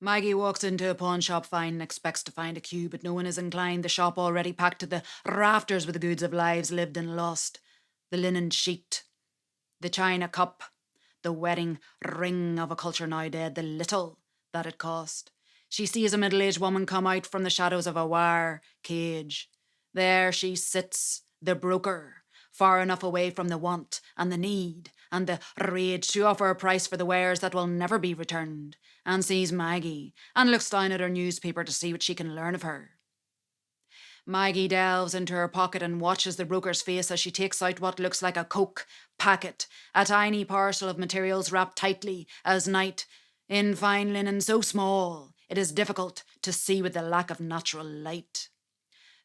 Maggie walks into a pawn shop fine and expects to find a queue, but no one is inclined. The shop already packed to the rafters with the goods of lives lived and lost. The linen sheet, the china cup, the wedding ring of a culture now dead, the little that it cost. She sees a middle-aged woman come out from the shadows of a wire cage. There she sits, the broker, far enough away from the want and the need and the rage to offer a price for the wares that will never be returned, and sees Maggie and looks down at her newspaper to see what she can learn of her. Maggie delves into her pocket and watches the broker's face as she takes out what looks like a Coke packet, a tiny parcel of materials wrapped tightly as night in fine linen so small it is difficult to see with the lack of natural light.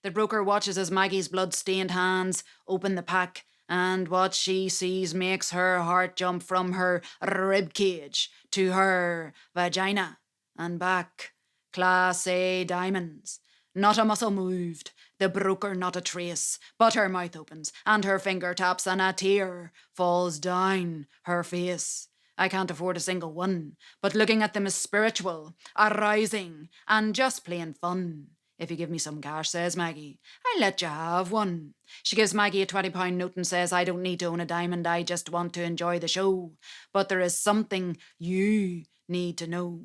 The broker watches as Maggie's blood-stained hands open the pack, and what she sees makes her heart jump from her rib cage to her vagina and back. Class A diamonds. Not a muscle moved, the broker not a trace, but her mouth opens and her finger taps and a tear falls down her face. I can't afford a single one, but looking at them is spiritual, arousing, and just plain fun. If you give me some cash, says Maggie, I'll let you have one. She gives Maggie a £20 note and says, I don't need to own a diamond, I just want to enjoy the show. But there is something you need to know.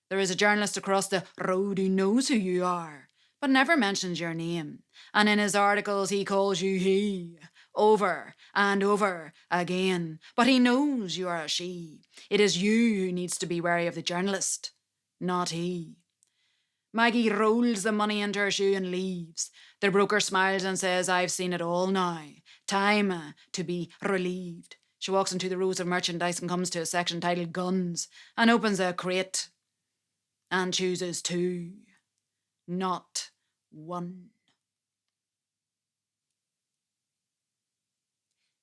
There is a journalist across the road who knows who you are, but never mentions your name. And in his articles he calls you he, over and over again. But he knows you are a she. It is you who needs to be wary of the journalist, not he. Maggie rolls the money into her shoe and leaves. The broker smiles and says, I've seen it all now. Time to be relieved. She walks into the rows of merchandise and comes to a section titled Guns and opens a crate and chooses two, not one.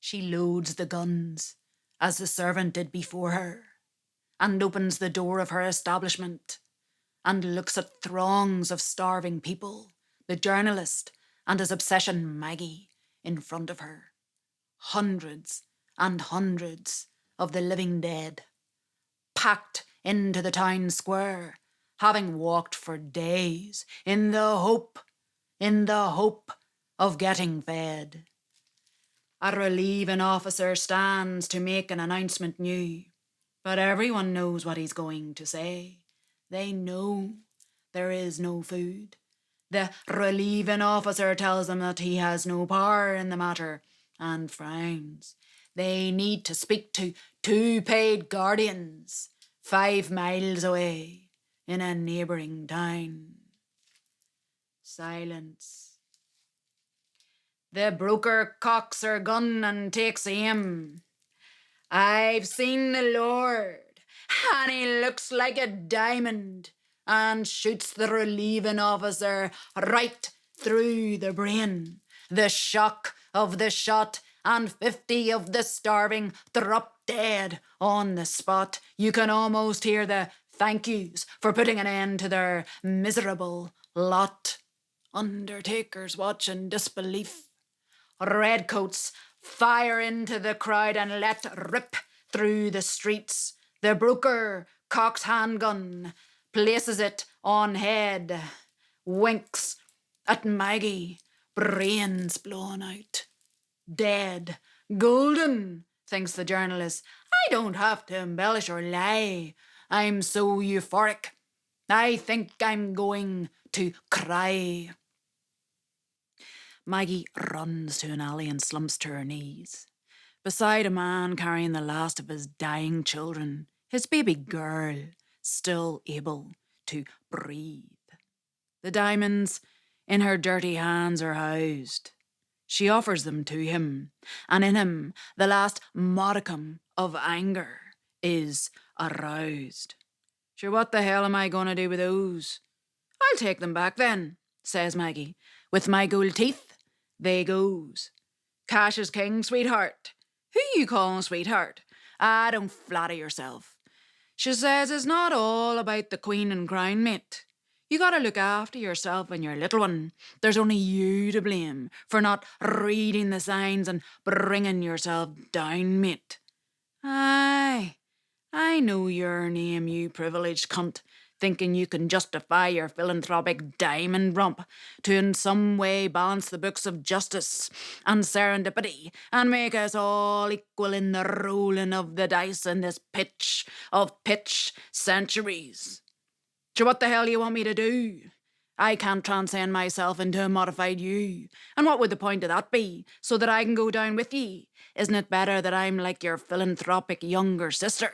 She loads the guns, as the servant did before her, and opens the door of her establishment and looks at throngs of starving people, the journalist and his obsession Maggie in front of her. Hundreds and hundreds of the living dead, packed into the town square, having walked for days in the hope of getting fed. A relieving officer stands to make an announcement new, but everyone knows what he's going to say. They know there is no food. The relieving officer tells them that he has no power in the matter and frowns. They need to speak to two paid guardians 5 miles away in a neighbouring town. Silence. The broker cocks her gun and takes aim. I've seen the Lord, and he looks like a diamond, and shoots the relieving officer right through the brain. The shock of the shot, and 50 of the starving drop dead on the spot. You can almost hear the thank yous for putting an end to their miserable lot. Undertakers watch in disbelief. Redcoats fire into the crowd and let rip through the streets. The broker cocks handgun, places it on head, winks at Maggie, brains blown out. Dead. Golden, thinks the journalist. I don't have to embellish or lie. I'm so euphoric. I think I'm going to cry. Maggie runs to an alley and slumps to her knees, beside a man carrying the last of his dying children, his baby girl, still able to breathe. The diamonds in her dirty hands are housed. She offers them to him, and in him the last modicum of anger is aroused. Sure, what the hell am I going to do with those? I'll take them back then, says Maggie. With my gold teeth, they goes. Cash is king, sweetheart. Who you callin' sweetheart? Ah, don't flatter yourself. She says it's not all about the queen and crown, mate. You gotta look after yourself and your little one. There's only you to blame for not reading the signs and bringing yourself down, mate. Aye, I know your name, you privileged cunt. thinking you can justify your philanthropic diamond rump to in some way balance the books of justice and serendipity and make us all equal in the rolling of the dice in this pitch of pitch centuries. So what the hell do you want me to do? I can't transcend myself into a modified you. And what would the point of that be? So that I can go down with ye? Isn't it better that I'm like your philanthropic younger sister?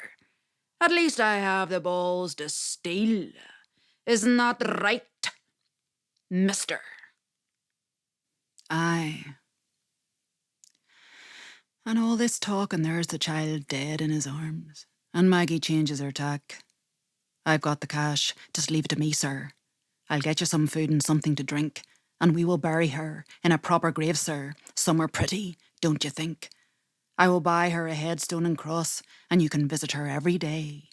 At least I have the balls to steal. Isn't that right, mister? Aye. And all this talk, and there's the child dead in his arms. And Maggie changes her tack. I've got the cash. Just leave it to me, sir. I'll get you some food and something to drink, and we will bury her in a proper grave, sir, somewhere pretty, don't you think? I will buy her a headstone and cross, and you can visit her every day.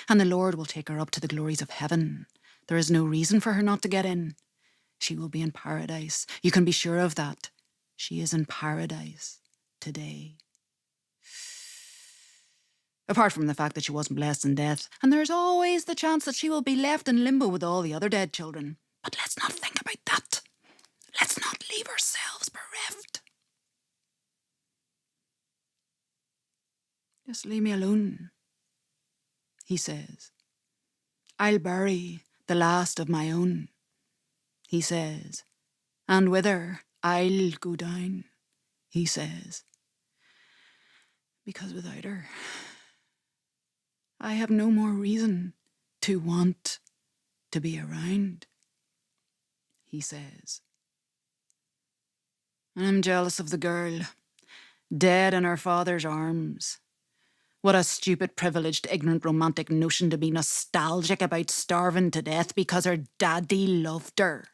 And the Lord will take her up to the glories of heaven. There is no reason for her not to get in. She will be in paradise. You can be sure of that. She is in paradise today. Apart from the fact that she wasn't blessed in death, and there's always the chance that she will be left in limbo with all the other dead children. But let's not think about that. Let's not leave ourselves bereft. Just leave me alone, he says. I'll bury the last of my own, he says. And with her, I'll go down, he says. Because without her, I have no more reason to want to be around, he says. I'm jealous of the girl, dead in her father's arms. What a stupid, privileged, ignorant, romantic notion to be nostalgic about starving to death because her daddy loved her.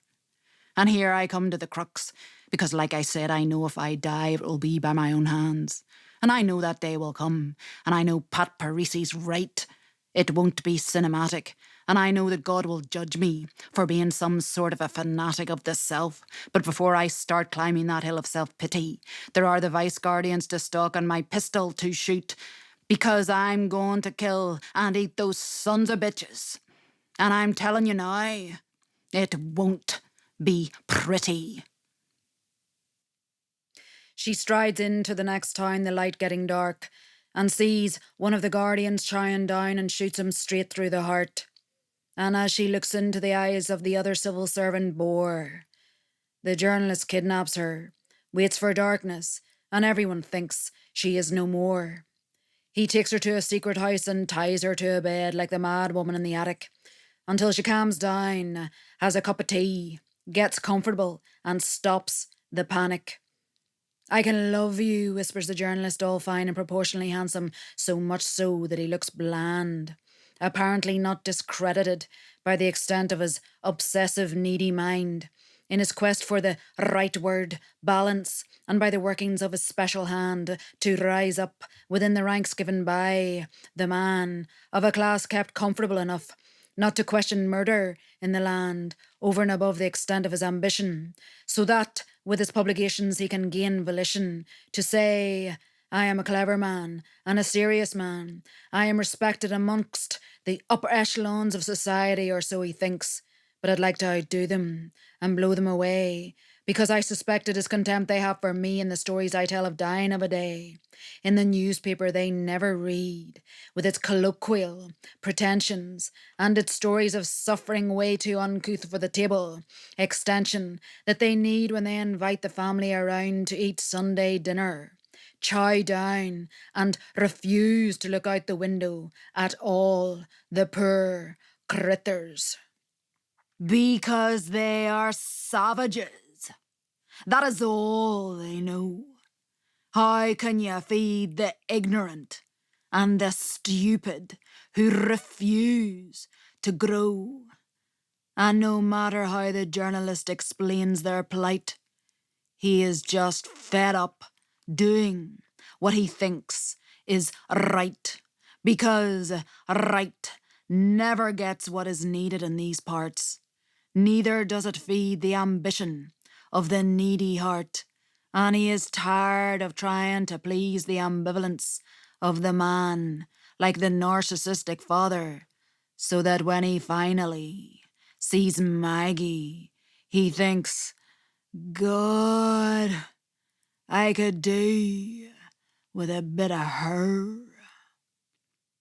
And here I come to the crux, because like I said, I know if I die, it will be by my own hands. And I know that day will come, and I know Pat Parisi's right. It won't be cinematic, and I know that God will judge me for being some sort of a fanatic of the self. But before I start climbing that hill of self-pity, there are the vice guardians to stalk and my pistol to shoot, because I'm going to kill and eat those sons of bitches. And I'm telling you now, it won't be pretty. She strides into the next town, the light getting dark, and sees one of the guardians trying down and shoots him straight through the heart. And as she looks into the eyes of the other civil servant Boar, the journalist kidnaps her, waits for darkness, and everyone thinks she is no more. He takes her to a secret house and ties her to a bed like the mad woman in the attic, until she calms down, has a cup of tea, gets comfortable, and stops the panic. I can love you, whispers the journalist, all fine and proportionally handsome, so much so that he looks bland, apparently not discredited by the extent of his obsessive, needy mind, in his quest for the right word, balance, and by the workings of his special hand to rise up within the ranks given by the man of a class kept comfortable enough not to question murder in the land over and above the extent of his ambition, so that with his publications he can gain volition to say, I am a clever man and a serious man. I am respected amongst the upper echelons of society, or so he thinks, but I'd like to outdo them and blow them away, because I suspect it is contempt they have for me and the stories I tell of dying of a day. In the newspaper they never read, with its colloquial pretensions and its stories of suffering way too uncouth for the table extension that they need when they invite the family around to eat Sunday dinner, chow down and refuse to look out the window at all the poor critters. Because they are savages. That is all they know. How can you feed the ignorant and the stupid who refuse to grow? And no matter how the journalist explains their plight, he is just fed up doing what he thinks is right, because right never gets what is needed in these parts. Neither does it feed the ambition of the needy heart, and he is tired of trying to please the ambivalence of the man, like the narcissistic father, so that when he finally sees Maggie, he thinks, God, I could do with a bit of her.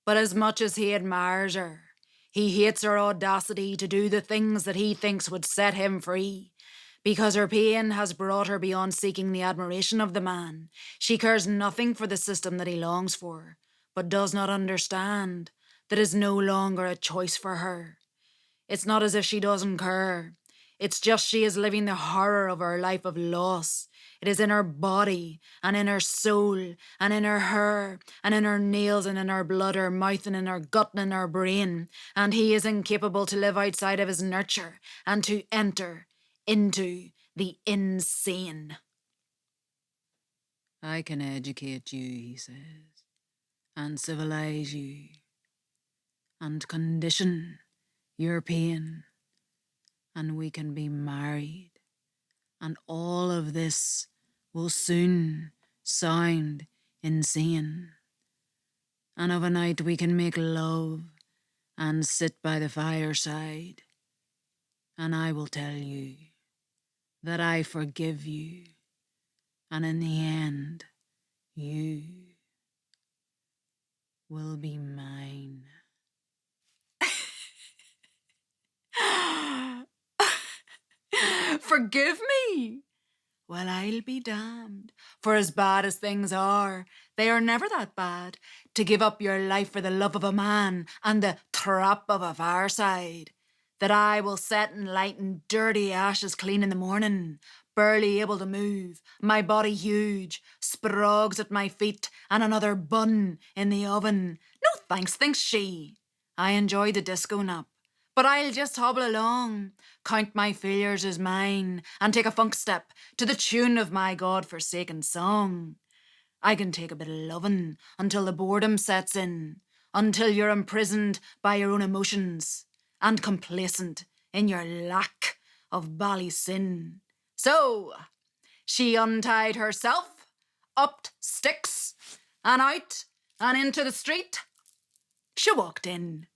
But as much as he admires her, he hates her audacity to do the things that he thinks would set him free. Because her pain has brought her beyond seeking the admiration of the man. She cares nothing for the system that he longs for, but does not understand that is no longer a choice for her. It's not as if she doesn't care. It's just she is living the horror of her life of loss. It is in her body, and in her soul, and in her hair, and in her nails, and in her blood, her mouth, and in her gut, and in her brain. And he is incapable to live outside of his nurture, and to enter into the insane. I can educate you, he says, and civilize you, and condition your pain, and we can be married, and all of this will soon sound insane. And of a night we can make love and sit by the fireside, and I will tell you that I forgive you, and in the end, you will be mine. Forgive me? Well, I'll be damned. For as bad as things are, they are never that bad. To give up your life for the love of a man and the trap of a fireside, that I will set and light in dirty ashes clean in the morning, barely able to move, my body huge, sprogs at my feet, and another bun in the oven. No thanks, thinks she. I enjoy the disco nap. But I'll just hobble along, count my failures as mine, and take a funk step to the tune of my God-forsaken song. I can take a bit of lovin' until the boredom sets in, until you're imprisoned by your own emotions and complacent in your lack of bally sin. So, she untied herself, upped sticks, and out and into the street. She walked in